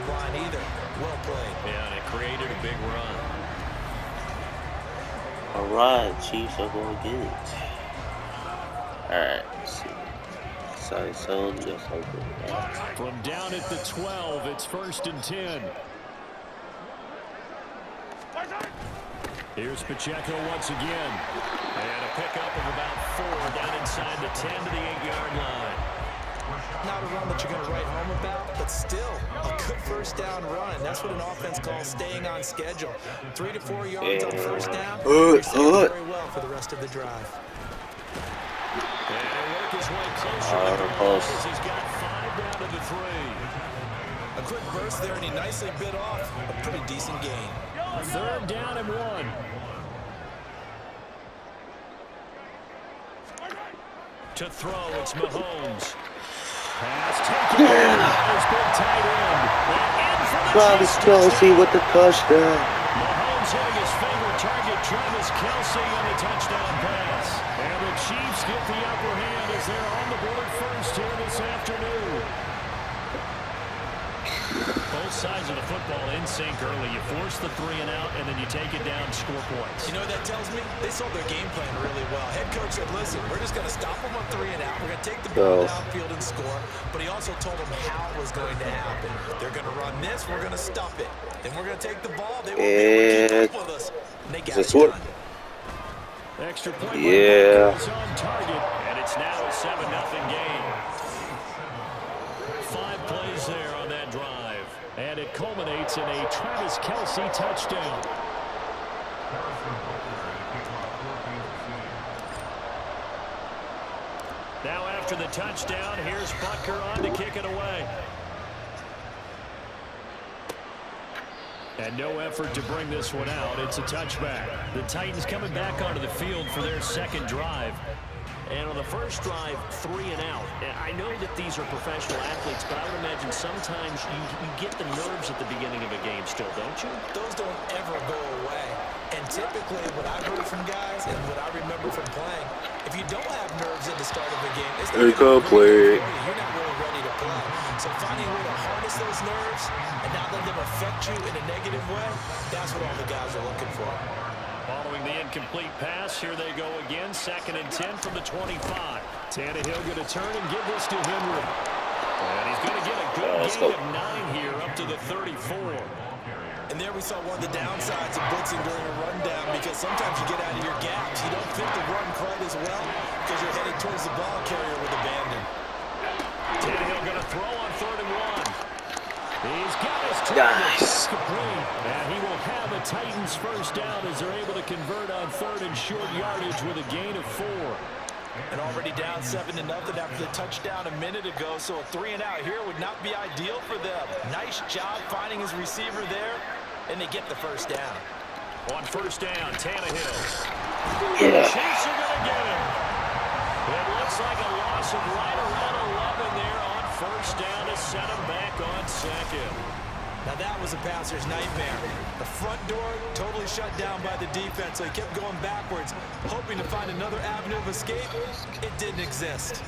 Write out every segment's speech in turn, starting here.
offensive line either. Well played. Yeah, and it created a big run. Alright, Chiefs are going to get it. Alright, let's see. Side zone, just open that. From down at the 12, it's 1st and 10. Here's Pacheco once again. And a pickup of about 4 down inside the 10 to the 8-yard line. Not a run that you're going to write home about, but still a good first down run. That's what an offense calls staying on schedule. 3 to 4 yards on first down. You're set very well for the rest of the drive. And he'll work his way closer to the goal as he's got 5 down to the 3. A quick burst there, and he nicely bit off a pretty decent gain. 3rd down and 1. To throw, it's Mahomes. Pass taken. There's big tight end. Travis Kelce with the touchdown. Mahomes hitting his favorite target, Travis Kelce, on the touchdown pass. And the Chiefs get the upper hand as they're on the board first here this afternoon. Both sides of the football in sync early. You force the 3 and out, and then you take it down, score points. You know what that tells me? They sold their game plan really well. Head coach said, listen, we're just going to stop them on 3 and out. We're going to take the ball downfield and score. But he also told them how it was going to happen. They're going to run this. We're going to stop it. Then we're going to take the ball. They won't be able to keep up with us. And they got it done. Extra point is on target, and it's now a 7-0 game. 5 plays there on that drive. And it culminates in a Travis Kelce touchdown. Now after the touchdown, here's Butker on to kick it away. And no effort to bring this one out. It's a touchback. The Titans coming back onto the field for their second drive. And on the first drive, 3 and out. I know that these are professional athletes, but I would imagine sometimes you get the nerves at the beginning of a game still, don't you? Those don't ever go away. And typically what I've heard from guys and what I remember from playing, if you don't have nerves at the start of a game, it's not play. You're not really ready to play. So finding a way to harness those nerves and not let them affect you in a negative way, that's what all the guys are looking for. Following the incomplete pass, here they go again. 2nd and 10 from the 25. Tannehill going to turn and give this to Henry. And he's going to get a good gain of 9 here up to the 34. And there we saw one of the downsides of blitzing during a rundown, because sometimes you get out of your gaps. You don't fit the run quite as well because you're headed towards the ball carrier with abandon. Tannehill going to throw on 3rd and 1. He's got his target complete, and he will have a Titans first down as they're able to convert on 3rd and short yardage with a gain of 4. And already down 7-0 after the touchdown a minute ago, so a 3 and out here would not be ideal for them. Nice job finding his receiver there, and they get the first down. On first down, Tannehill. The Chiefs are going to get him. It looks like a loss of right around 11 there on first down to set him back on 2nd. Now that was a passer's nightmare. The front door totally shut down by the defense, so he kept going backwards, hoping to find another avenue of escape. It didn't exist.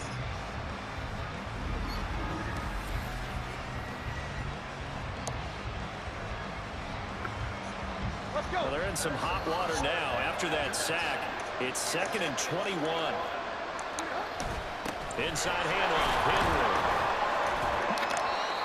Well, they're in some hot water now. After that sack, it's 2nd and 21. Inside handoff, Henry.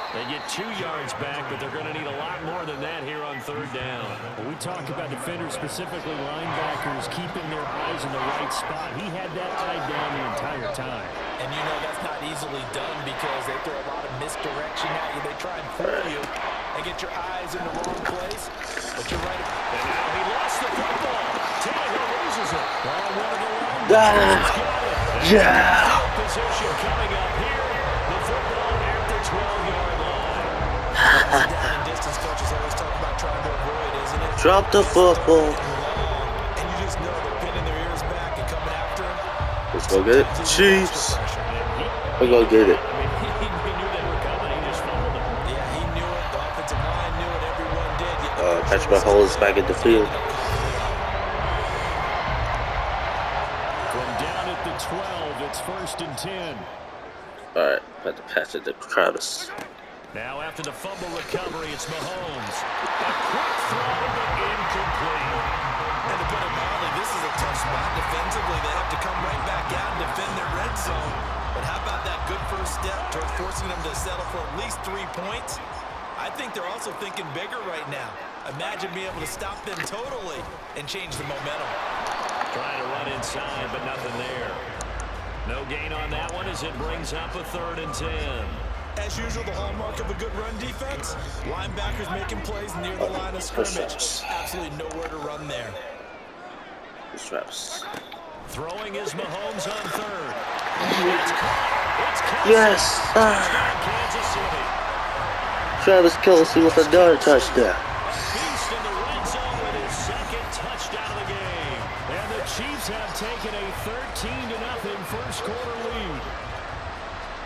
They get 2 yards back, but they're going to need a lot more than that here on 3rd down. Well, we talk about defenders, specifically linebackers, keeping their eyes in the right spot. He had that eye down the entire time. And you know that's not easily done because they throw a lot of misdirection at you. They try and fool you and get your eyes in the wrong place. But you're right. And now he lost the football. Tannehill loses it. Position coming up here. The football at the 12-yard line. Down and distance coaches always talk about trying to avoid, isn't it? Drop the football. And you just know they're pinning their ears back and coming after him. Let's go get it. Chiefs. We're going to get it. He knew they were coming. He just followed them. Yeah, he knew it. The offensive line knew it. Everyone did. Patrick Mahomes back at the field. From down at the 12, it's 1st and 10. Alright, had to pass it to Travis. Now after the fumble recovery, it's Mahomes. A quick throw, but incomplete. And to put it mildly, this is a tough spot defensively. They have to come right back out and defend their red zone. But how about that good first step towards forcing them to settle for at least 3 points? I think they're also thinking bigger right now. Imagine being able to stop them totally and change the momentum. Trying to run inside, but nothing there. No gain on that one as it brings up a 3rd and 10. As usual, the hallmark of a good run defense, linebackers making plays near the line of scrimmage. Absolutely nowhere to run there. Throwing is Mahomes on 3rd. It's caught. Yes! Touchdown, Kansas City. Travis Kelce with another touchdown. A beast in the red zone with his 2nd touchdown of the game. And the Chiefs have taken a 13-0 first quarter lead.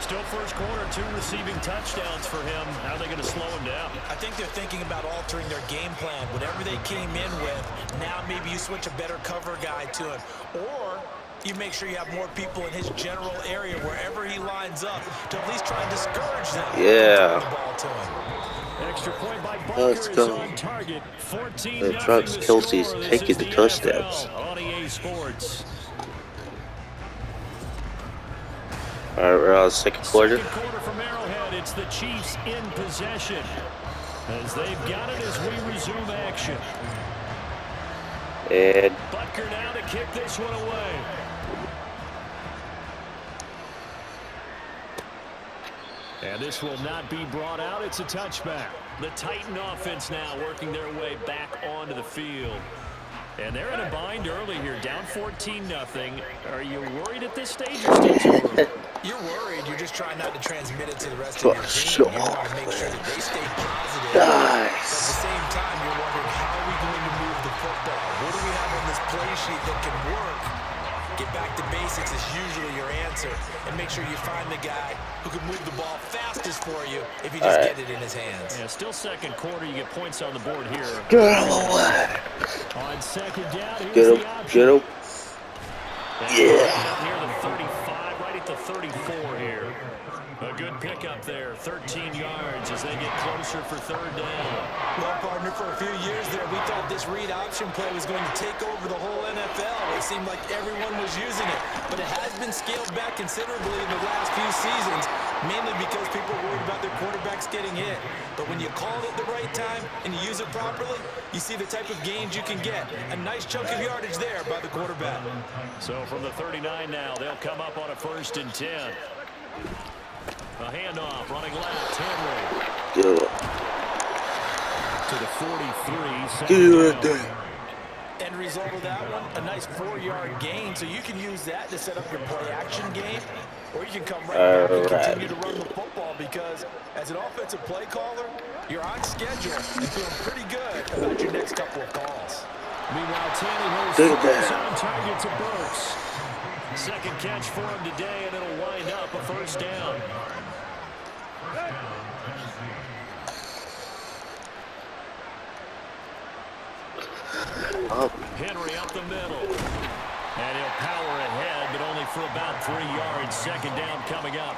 Still first quarter, 2 receiving touchdowns for him. How are they going to slow him down? I think they're thinking about altering their game plan. Whatever they came in with, now maybe you switch a better cover guy to him. Or you make sure you have more people in his general area wherever he lines up to at least try and discourage them. Yeah. The ball to him. Extra point by Barker. Let's go. On target. 14-0 Travis Kelce's taking the touchdowns. On EA Sports. All right, we're on the second quarter. Second quarter from Arrowhead. It's the Chiefs in possession as they've got it as we resume action. And Butker now to kick this one away. And this will not be brought out. It's a touchback. The Titan offense now working their way back onto the field. And they're in a bind early here, down 14-0. Are you worried at this stage or still too early? You're worried. You're just trying not to transmit it to the rest of your team. You want to make sure that they stay positive. At the same time, you're wondering, how are we going to move the football? What do we have on this play sheet that can work? Get back to basics is usually your answer. And make sure you find the guy who can move the ball fastest for you if you just get it in his hands. Yeah, still second quarter. You get points on the board here. get him away. On second down, here's Get him. the option. Get him. Yeah. Near the 35, right at the 34 here. A good pickup there, 13 yards as they get closer for 3rd down. Well, partner, for a few years there, we thought this read option play was going to take over the whole NFL. It seemed like everyone was using it, but it has been scaled back considerably in the last few seasons, mainly because people are worried about their quarterbacks getting hit. But when you call it at the right time and you use it properly, you see the type of gains you can get. A nice chunk of yardage there by the quarterback. So from the 39 now, they'll come up on a 1st and 10. A handoff, running left, Henry. Get him. To the 43, Get him right there. End result of that one, a nice 4-yard gain, so you can use that to set up your play-action game, or you can come right back and continue to run the football because as an offensive play caller, you're on schedule and feeling pretty good about your next couple of calls. Meanwhile, Tannehill is on target to Burks. Second catch for him today, and it'll wind up a 1st down. Henry up the middle. And he'll power ahead, but only for about 3 yards. Second down coming up.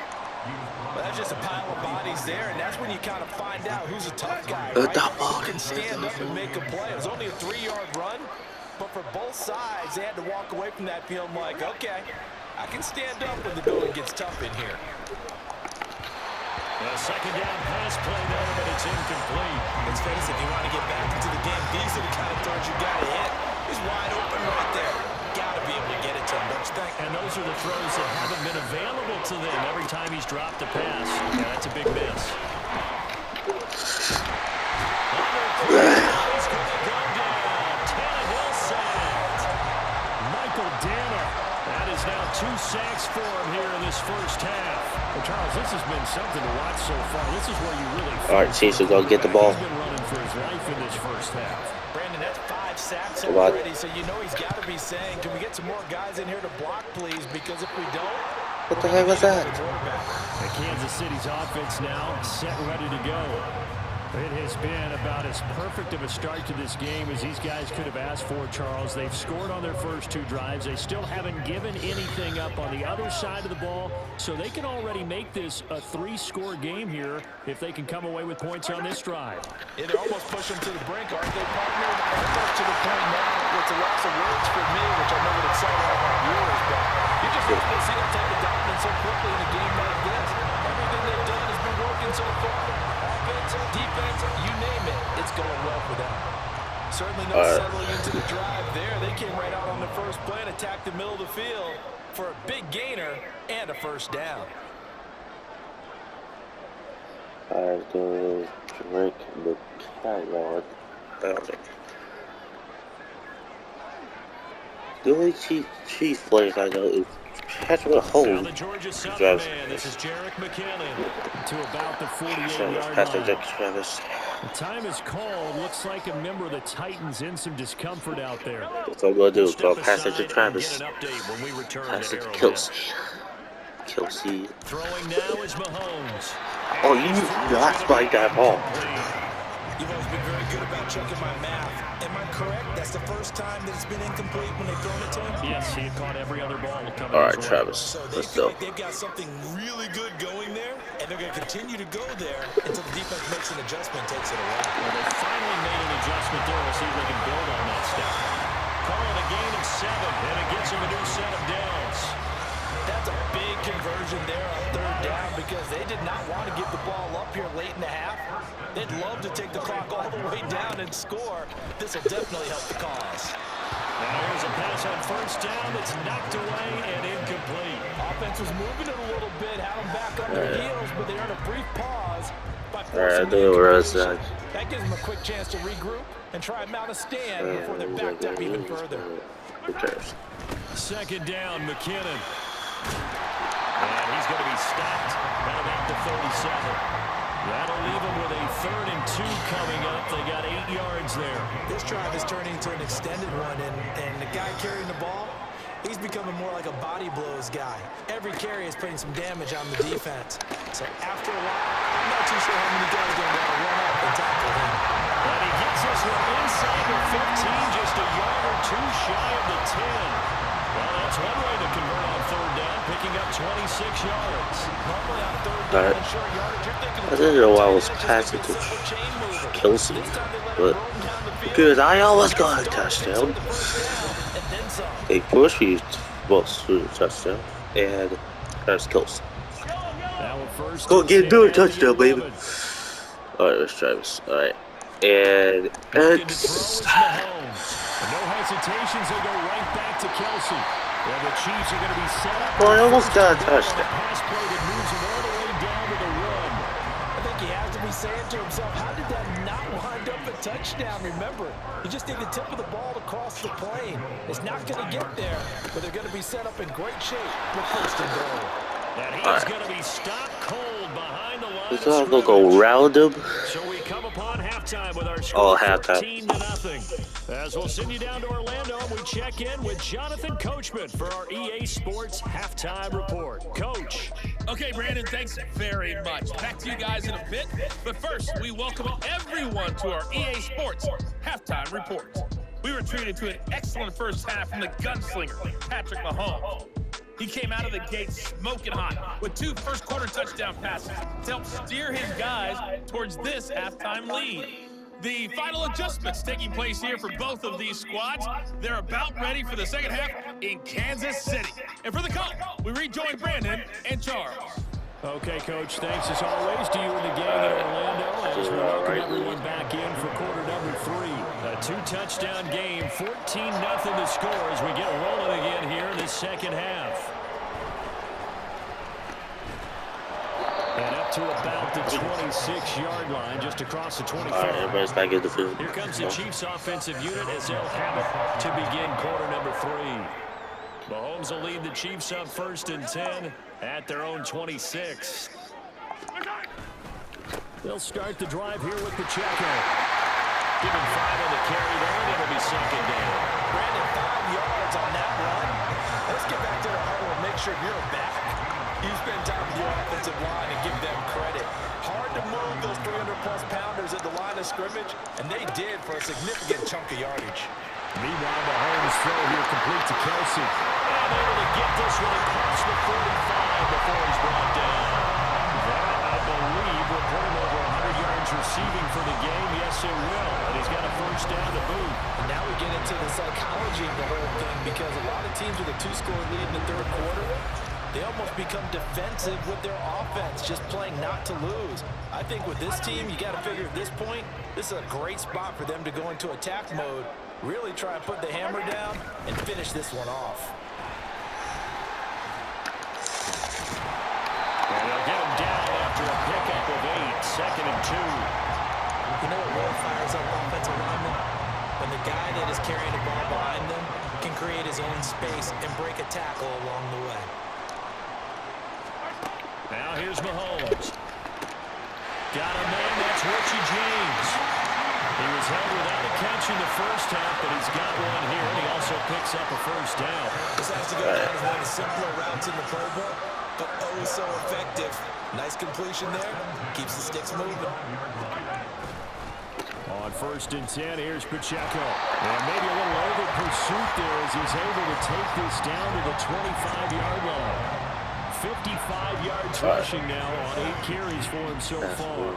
Well, that's just a pile of bodies there, and that's when you kind of find out who's a tough guy, right? Who can stand up and make a play. It was only a 3-yard run, but for both sides, they had to walk away from that feeling like, okay, I can stand up when the going gets tough in here. A second down pass play there, but it's incomplete. Let's face it, if you want to get back into the game, these are the kind of throws you got to hit. He's wide open right there. Got to be able to get it to him, don't you think? And those are the throws that haven't been available to them every time he's dropped a pass. Yeah, that's a big miss. He's going to go down. Tannehill sacked. Michael Danner. That is now 2 sacks for him here in this first half. Well, Charles, this has been something to watch so far. This is where you really feel. All right, Chiefs will go get the ball. He's been running for his life in this first half. Brandon, that's 5 sacks already, so you know he's got to be saying, can we get some more guys in here to block, please? Because if we don't, What the heck was that? And Kansas City's offense now set, ready to go. It has been about as perfect of a start to this game as these guys could have asked for, Charles. They've scored on their first 2 drives. They still haven't given anything up on the other side of the ball, so they can already make this a 3-score game here if they can come away with points on this drive. Yeah, they're almost pushing to the brink, aren't they, partner? Almost to the point now. It's a loss of words for me, which I know would excite all of our viewers, but you just want to see them take the dominance so quickly in a game like this. Everything they've done has been working so far. Defense, you name it, it's going well for them. Certainly no settling into the drive there. They came right out on the first play and attacked the middle of the field for a big gainer and a first down. I go Drake McCallum. The only Chiefs players I know is Patrick Mahomes. The Georgia Southern man, this is Jerick McKinnon to about the 48-yard line. The time is called. Looks like a member of the Titans in some discomfort out there. That's what I'm going to do. Go pass it to Travis. Pass it to Kelce. Kelce. Throwing now is Mahomes. Oh, you not spike that ball. You've always been very good about checking my math. Am I correct? That's the first time that it's been incomplete when they've thrown it to him? Yes, he had caught every other ball coming. All right, Travis. So they Let's feel go. like they've got something really good going there, and they're going to continue to go there until the defense makes an adjustment, takes it away. Well, they finally made an adjustment there. We'll see if they can build on that step. Calling a gain of 7, and it gets them a new set of downs. That's a big conversion there on 3rd down because they did not want to give the ball up here late in the half. They'd love to take the clock all the way down and score. This will definitely help the cause. Now here's a pass on 1st down that's knocked away and incomplete. Offense was moving it a little bit, had them back on their heels, but they earned a brief pause by Alright, that gives them a quick chance to regroup and try and mount a stand before they're backed up even further. 2nd down, McKinnon. And he's going to be stopped at about the 37. That'll leave them with a 3rd and 2 coming up. They got 8 yards there. This drive is turning into an extended one, and the guy carrying the ball, he's becoming more like a body blows guy. Every carry is putting some damage on the defense. So after a while, I'm not too sure how many guys are going to want to run up and tackle him. And he gets us one inside the 15, just a yard or 2 shy of the 10. Well, that's one way to convert on 3rd down, picking up 26 yards. Normally on 3rd down and short yardage, you're thinking I didn't know why I was passing to Kelce, but because I almost got a touchdown. They pushed me both through the touchdown, and that's Kelce. Go get another touchdown, baby. Alright, let's try this. Alright. And it's no hesitations, they'll go right back to Kelce. Yeah, the Chiefs are going to be set up. Well, I almost got a touchdown. Pass play that moves him all the way down to the run. I think he has to be saying to himself, how did that not wind up a touchdown? Remember, you just need the tip of the ball to cross the plane. It's not going to get there, but they're going to be set up in great shape with 1st and goal. And he's going to be stopped cold behind the line. It's not going to go round him. So we come upon halftime with our score 14-0. As we'll send you down to Orlando, and we check in with Jonathan Coachman for our EA Sports Halftime Report. Coach. Okay, Brandon, thanks very much. Back to you guys in a bit. But first, we welcome everyone to our EA Sports Halftime Report. We were treated to an excellent first half from the gunslinger, Patrick Mahomes. He came out of the gate smoking hot with 2 first-quarter touchdown passes to help steer his guys towards this halftime lead. The final adjustments taking place here for both of these squads. They're about ready for the second half in Kansas City. And for the call, we rejoin Brandon and Charles. Okay, Coach, thanks as always to you and the gang in Orlando as we welcome everyone back in for quarter number 3. A 2-touchdown game, 14-0 the score as we get rolling again here in the second half. And up to about the 26-yard line, just across the 25. All right, everybody's back in the field. Here comes the Chiefs offensive unit as they'll have it to begin quarter number 3. Mahomes will lead the Chiefs up 1st and 10 at their own 26. They'll start the drive here with Pacheco. Give him 5 on the carry there, and it'll be 2nd down. Brandon, 5 yards on that run. Let's get back to the huddle and make sure you're back. You spend time with your offensive line and give them credit. Hard to move those 300-plus pounders at the of scrimmage, and they did for a significant chunk of yardage. Meanwhile, Mahomes throw here complete to Kelsey. And able to get this one across the 45 before he's brought down. That, I believe, will put him over 100 yards receiving for the game. Yes, it will. And he's got a first down to boot. And now we get into the psychology of the whole thing, because a lot of teams with a 2-score lead in the third quarter, they almost become defensive with their offense, just playing not to lose. I think with this team, you got to figure at this point, this is a great spot for them to go into attack mode, really try and put the hammer down and finish this one off. And they'll get him down after a pickup of 8, 2nd and 2. You know what really fires up offensive linemen? When the guy that is carrying the ball behind them can create his own space and break a tackle along the way. Now here's Mahomes. Got a man, that's Richie James. He was held without a catch in the first half, but he's got one here, and he also picks up a first down. This has to go down as one of the simpler routes in the Pro Bowl, but oh so effective. Nice completion there. Keeps the sticks moving. On 1st and 10, here's Pacheco. And maybe a little over pursuit there as he's able to take this down to the 25-yard line. 55 yards rushing now on 8 carries for him so far.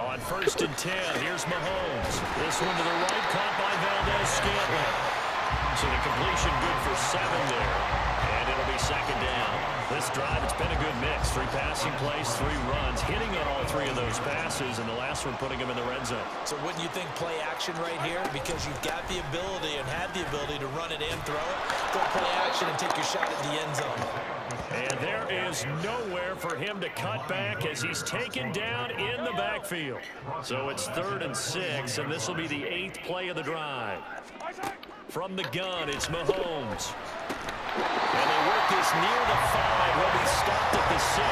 On 1st and 10, here's Mahomes. This one to the right, caught by Valdes-Scantling. So the completion good for 7 there. And it'll be 2nd down. This drive, it's been a good mix. 3 passing plays, 3 runs, hitting on all 3 of those passes, and the last one putting him in the red zone. So wouldn't you think play action right here? Because you've got the ability and had the ability to run it and throw it. Go play action and take your shot at the end zone. And there is nowhere for him to cut back as he's taken down in the backfield. So it's 3rd and 6, and this will be the 8th play of the drive. From the gun, it's Mahomes. And they work this near the 5. He'll be stopped at the 6.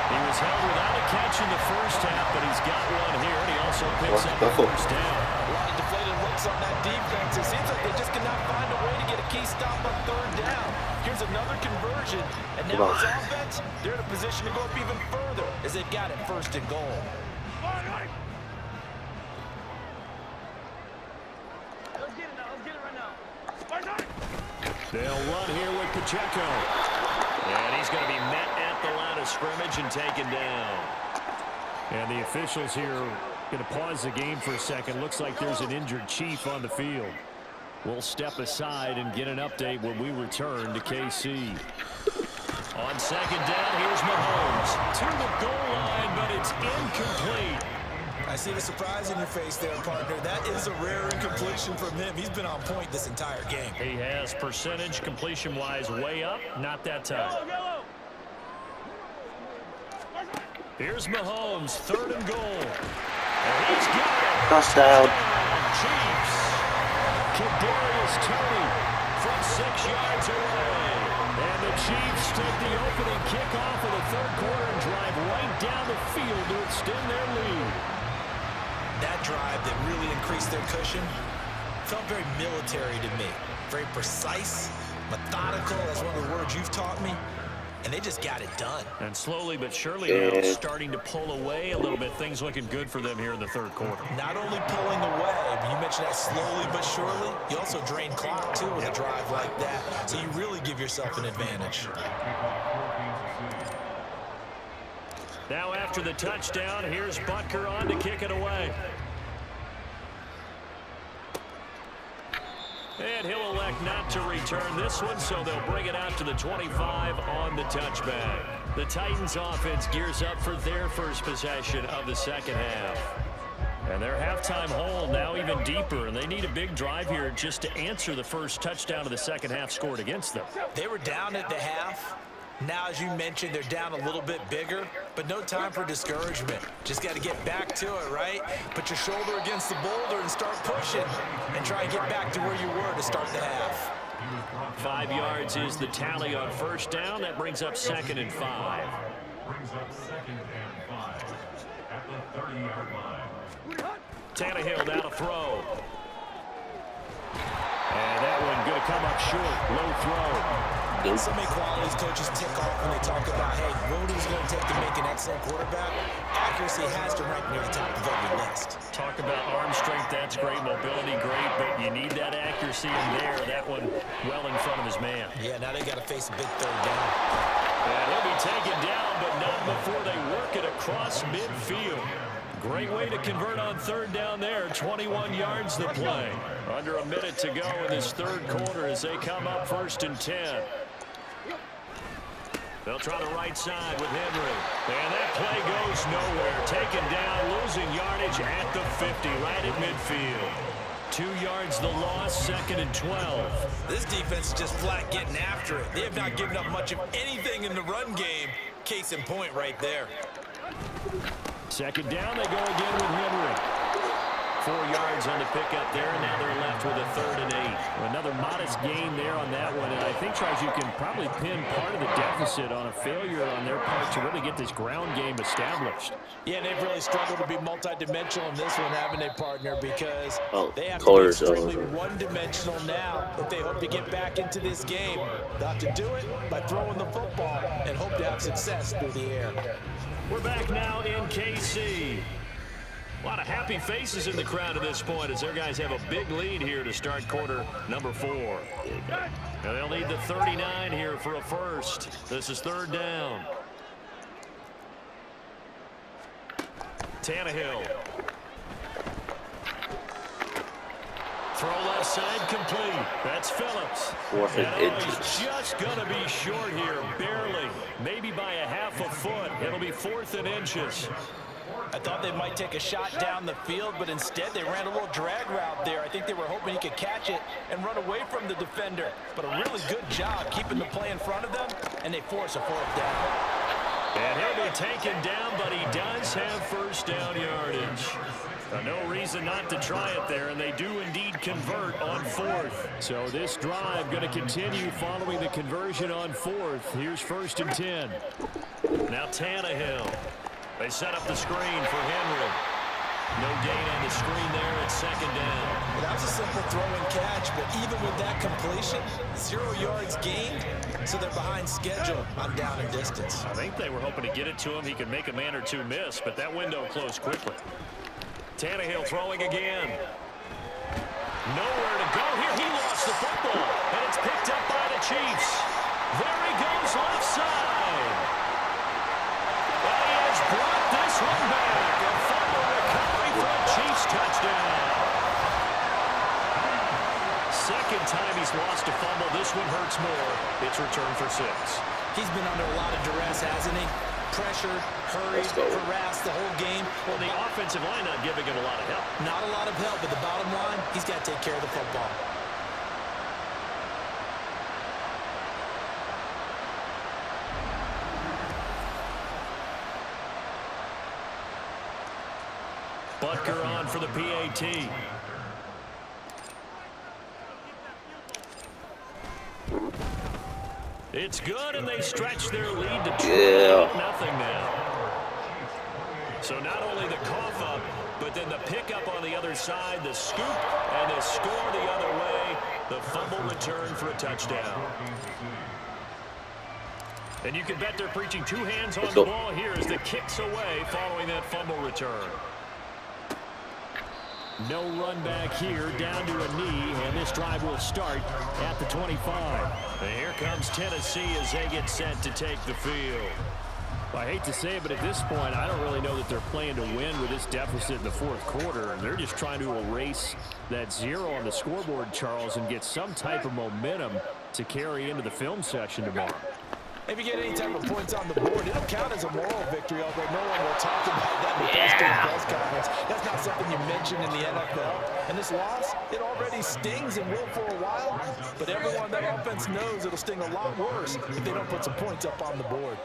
He was held without a catch in the first half, but he's got one here, and he also picks up the first down. A lot of deflated looks on that defense. It seems like they just cannot find a way to get a key stop on 3rd down. Here's another conversion, and now his offense, they're in a position to go up even further as they've got it 1st and goal. They'll run here with Pacheco. And he's going to be met at the line of scrimmage and taken down. And the officials here are going to pause the game for a second. Looks like there's an injured Chief on the field. We'll step aside and get an update when we return to KC. On 2nd down, here's Mahomes. To the goal line, but it's incomplete. I see the surprise in your face there, partner. That is a rare incompletion from him. He's been on point this entire game. He has percentage completion-wise way up. Not that time. Here's Mahomes, 3rd and goal. And he's got it. Touchdown. Chiefs. Kadarius Toney from 6 yards away. And the Chiefs take the opening kickoff of the 3rd quarter and drive right down the field to extend their lead. That drive that really increased their cushion felt very military to me. Very precise, methodical. That's one of the words you've taught me. And they just got it done. And slowly but surely now starting to pull away a little bit. Things looking good for them here in the 3rd quarter. Not only pulling away, but you mentioned that slowly but surely. You also drain clock, too, with a drive like that. So you really give yourself an advantage. Now after the touchdown, here's Butker on to kick it away. And he'll elect not to return this one, so they'll bring it out to the 25 on the touchback. The Titans offense gears up for their first possession of the 2nd half. And their halftime hole now even deeper, and they need a big drive here just to answer the first touchdown of the 2nd half scored against them. They were down at the half. Now, as you mentioned, they're down a little bit bigger, but no time for discouragement. Just got to get back to it, right? Put your shoulder against the boulder and start pushing and try and get back to where you were to start the half. 5 yards is the tally on 1st down. That brings up 2nd and 5. Tannehill down a throw. And that one going to come up short. Low throw. So many qualities coaches tick off when they talk about, hey, what is it going to take to make an excellent quarterback? Accuracy has to rank near the top of every list. Talk about arm strength, that's great. Mobility, great, but you need that accuracy in there. That one well in front of his man. Yeah, now they got to face a big third down. And he'll be taken down, but not before they work it across midfield. Great way to convert on third down there. 21 yards to play. Under a minute to go in this third quarter as they come up 1st and 10. They'll try the right side with Henry. And that play goes nowhere. Taken down, losing yardage at the 50, right at midfield. 2 yards the loss, 2nd and 12. This defense is just flat getting after it. They have not given up much of anything in the run game. Case in point right there. 2nd down, they go again with Henry. 4 yards on the pickup there, and now they're left with a 3rd and 8. Another modest gain there on that one, and I think, Charles, you can probably pin part of the deficit on a failure on their part to really get this ground game established. Yeah, and they've really struggled to be multidimensional in this one, haven't they, partner? Because they have to be extremely one-dimensional now if they hope to get back into this game. They'll have to do it by throwing the football and hope to have success through the air. We're back now in KC. A lot of happy faces in the crowd at this point as their guys have a big lead here to start quarter number 4. Now they'll need the 39 here for a first. This is 3rd down. Tannehill. Throw left side complete. That's Phillips. He's just going to be short here, barely. Maybe by a half a foot. It'll be 4th and inches. I thought they might take a shot down the field, but instead they ran a little drag route there. I think they were hoping he could catch it and run away from the defender. But a really good job keeping the play in front of them, and they force a 4th down. And he'll be taken down, but he does have 1st down yardage. No reason not to try it there, and they do indeed convert on 4th. So this drive going to continue following the conversion on 4th. Here's 1st and 10. Now Tannehill. They set up the screen for Henry. No gain on the screen there at 2nd down. Well, that was a simple throw and catch, but even with that completion, 0 yards gained, so they're behind schedule on down and distance. I think they were hoping to get it to him. He could make a man or two miss, but that window closed quickly. Tannehill throwing again. Nowhere to go here. He lost the football, and it's picked up by the Chiefs. There he goes left side. Brought this one back. A fumble recovery for a Chiefs touchdown. 2nd time he's lost a fumble. This one hurts more. It's returned for 6. He's been under a lot of duress, hasn't he? Pressured, hurried, harassed the whole game. Well, the offensive line not giving him a lot of help. Not a lot of help, but the bottom line, he's got to take care of the football. Butker on for the PAT. It's good, and they stretch their lead to 2-0 now. So not only the cough up, but then the pickup on the other side, the scoop, and the score the other way. The fumble return for a touchdown. And you can bet they're preaching 2 hands on the ball here as the kick's away following that fumble return. No run back here, down to a knee, and this drive will start at the 25. And here comes Tennessee as they get set to take the field. I hate to say it, but at this point, I don't really know that they're playing to win with this deficit in the 4th quarter. They're just trying to erase that 0 on the scoreboard, Charles, and get some type of momentum to carry into the film session tomorrow. If you get any type of points on the board, it'll count as a moral victory, although no one will talk about that in the press conference. That's not something you mention in the NFL. And this loss, it already stings and will for a while, but everyone on that offense knows it'll sting a lot worse if they don't put some points up on the board.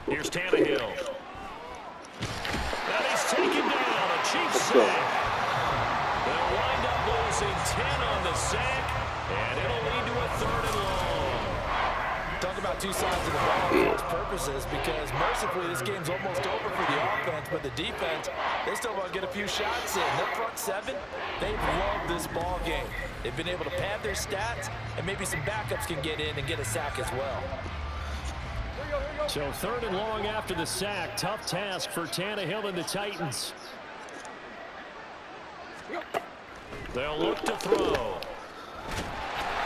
Here's Tannehill. And he's taken down. A Chiefs sack. They'll wind up losing 10 on the sack, and it'll lead to a 3rd and long. Talk about two sides of the ball for those purposes because mercifully this game's almost over for the offense, but the defense, they still want to get a few shots in. Their front seven, they've loved this ball game. They've been able to pad their stats, and maybe some backups can get in and get a sack as well. So 3rd and long after the sack. Tough task for Tannehill and the Titans. They'll look to throw.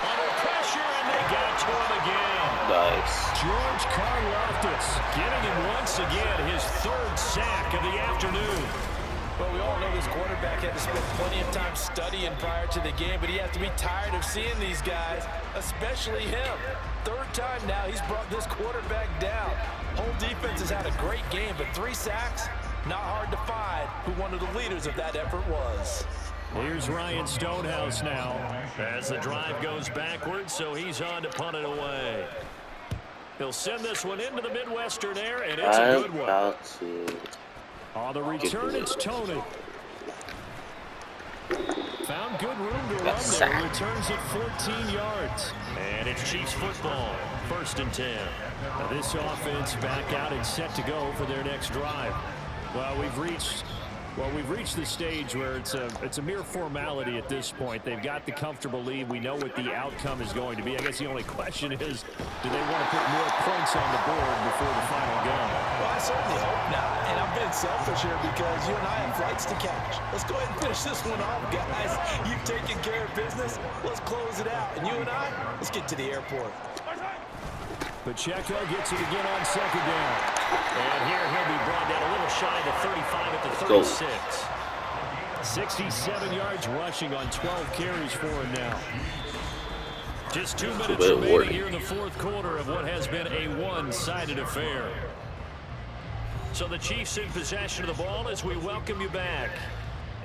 Under pressure, and they got to him again. Nice. George Karlaftis getting him once again his 3rd sack of the afternoon. Well, we all know this quarterback had to spend plenty of time studying prior to the game, but he has to be tired of seeing these guys, especially him. 3rd time now he's brought this quarterback down. Whole defense has had a great game, but 3 sacks, not hard to find who one of the leaders of that effort was. Here's Ryan Stonehouse now as the drive goes backwards, so he's on to punt it away. He'll send this one into the Midwestern air, and it's a good one. On the return, it's Tony. Found good room to run there. Returns it 14 yards. And it's Chiefs football. 1st and 10. Now this offense back out and set to go for their next drive. Well, we've reached the stage where it's a mere formality at this point. They've got the comfortable lead. We know what the outcome is going to be. I guess the only question is, do they want to put more points on the board before the final gun? Well, I certainly hope not. And I'm being selfish here because you and I have flights to catch. Let's go ahead and finish this one off, guys. You've taken care of business. Let's close it out. And you and I, let's get to the airport. Pacheco gets it again on 2nd down. And here he'll be brought down a little shy of the 35 at the 36. 67 yards rushing on 12 carries for him now. Just 2 minutes remaining here in the 4th quarter of what has been a one-sided affair. So the Chiefs in possession of the ball as we welcome you back.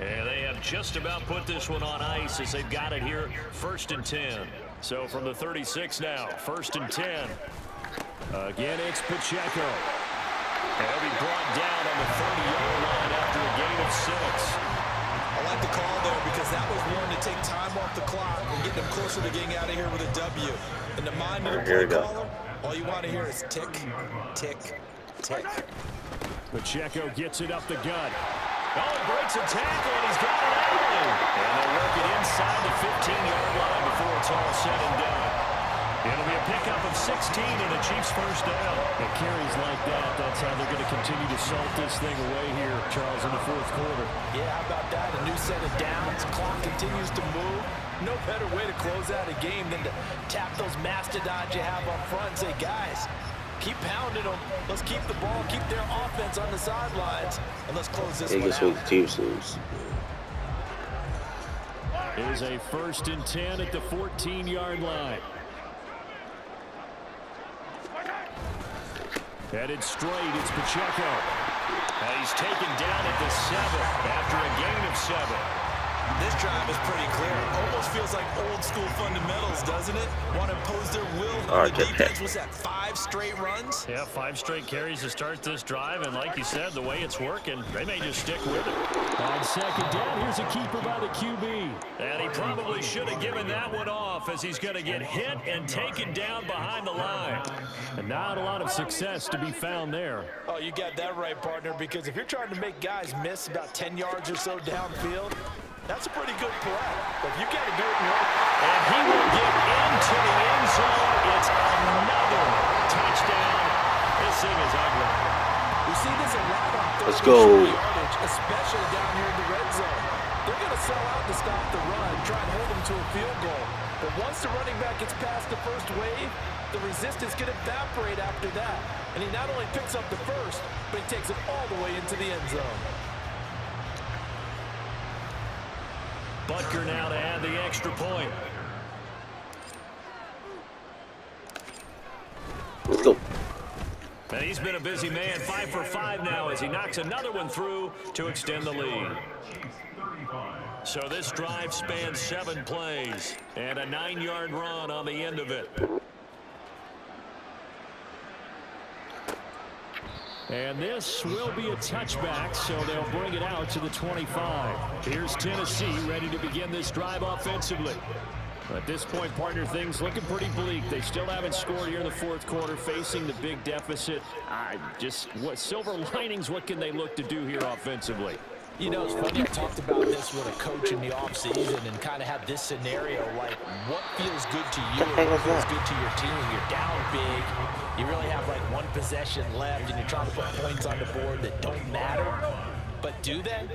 And they have just about put this one on ice as they've got it here 1st and 10. So from the 36 now, 1st and 10. Again, it's Pacheco. He'll be brought down on the 30-yard line after a gain of 6. I like the call there because that was one to take time off the clock and get them closer to getting out of here with a W. In the mind of the play caller, all you want to hear is tick, tick, tick. Pacheco gets it up the gut. Oh, he breaks a tackle, and he's got it out. And they'll work it inside the 15-yard line before it's all said and done. It'll be a pickup of 16 and a Chiefs 1st down. It carries like that. That's how they're going to continue to salt this thing away here, Charles, in the 4th quarter. Yeah, how about that? A new set of downs. Clock continues to move. No better way to close out a game than to tap those mastodons you have up front and say, guys, keep pounding them. Let's keep the ball, keep their offense on the sidelines, and let's close this one out. What the teams lose. It is a 1st and 10 at the 14-yard line. Headed straight, it's Pacheco. He's taken down at the 7 after a gain of 7. This drive is pretty clear. Almost feels like old school fundamentals, doesn't it? Want to impose their will on the defense. Was that 5 straight runs? Yeah, 5 straight carries to start this drive. And like you said, the way it's working, they may just stick with it. On 2nd down, here's a keeper by the QB. And he probably should have given that one off as he's going to get hit and taken down behind the line. And not a lot of success to be found there. Oh, you got that right, partner, because if you're trying to make guys miss about 10 yards or so downfield, that's a pretty good play. But you got to do it in your... And he will get into the end zone. It's another touchdown. This thing is ugly. We see this a lot on Let's go. yardage, especially down here in the red zone. They're going to sell out to stop the run, try and hold them to a field goal. But once the running back gets past the first wave, the resistance can evaporate after that. And he not only picks up the first, but he takes it all the way into the end zone. Butker now to add the extra point. Let's go. And he's been a busy man, 5 for 5 now as he knocks another one through to extend the lead. So this drive spans 7 plays and a 9-yard run on the end of it. And this will be a touchback, so they'll bring it out to the 25. Here's Tennessee ready to begin this drive offensively. At this point, partner, things looking pretty bleak. They still haven't scored here in the fourth quarter, facing the big deficit. What silver linings, what can they look to do here offensively? You know, it's funny, I talked about this with a coach in the offseason and kind of had this scenario, like, what feels good to you and what feels good to your team? You're down big, you really have, like, one possession left, and you're trying to put points on the board that don't matter. But do they?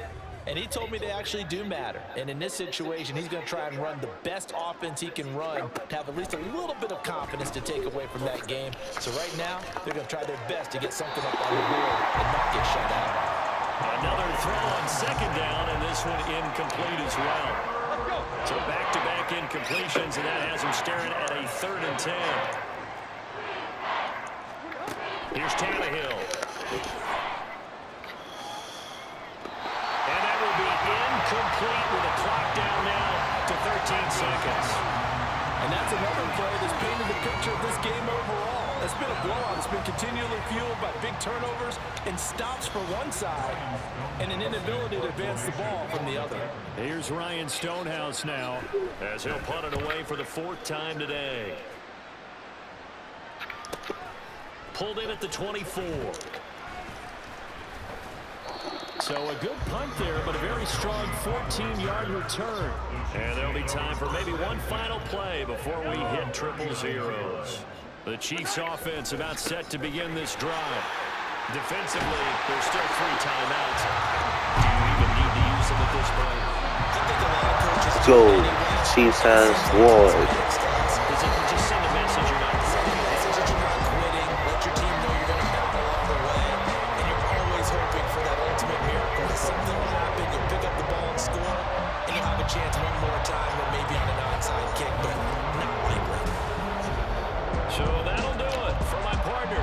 And he told me they actually do matter. And in this situation, he's going to try and run the best offense he can run to have at least a little bit of confidence to take away from that game. So right now, they're going to try their best to get something up on the board and not get shut out. Another throw on second down, and this one incomplete as well. So back-to-back incompletions, and that has him staring at a 3rd and 10. Here's Tannehill. And that will be incomplete with a clock down now to 13 seconds. And that's another play that's painted the picture of this game overall. It's been a blowout. It's been continually fueled by big turnovers and stops for one side and an inability to advance the ball from the other. Here's Ryan Stonehouse now, as he'll punt it away for the 4th time today. Pulled in at the 24. So a good punt there, but a very strong 14-yard return. And there'll be time for maybe one final play before we hit triple zeros. The Chiefs offense about set to begin this drive. Defensively, there's still 3 timeouts. Do you even need to use them at this point? Let's go. Chiefs has won.